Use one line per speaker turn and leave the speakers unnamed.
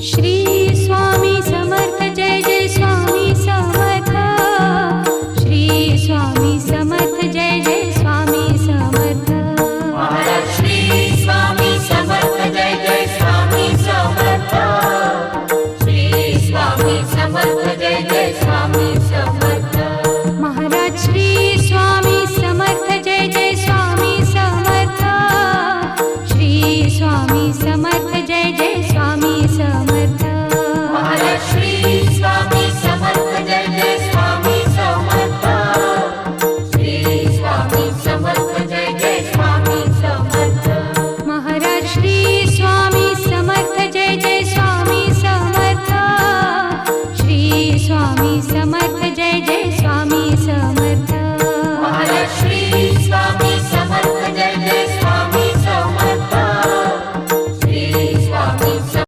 Shri Swami Samarth Jai Jai Swami Samarth. Shri Swami Samarth Jai Jai Swami Samarth.
Maharaj Shri Swami Samarth Jai Jai Swami Samarth. Shri Swami Samarth Jai Jai Swami Samarth.
Maharaj Shri Swami Samarth Jai Jai Swami Samarth. Shri Swami Samarth Jai Jai Swami Samarth.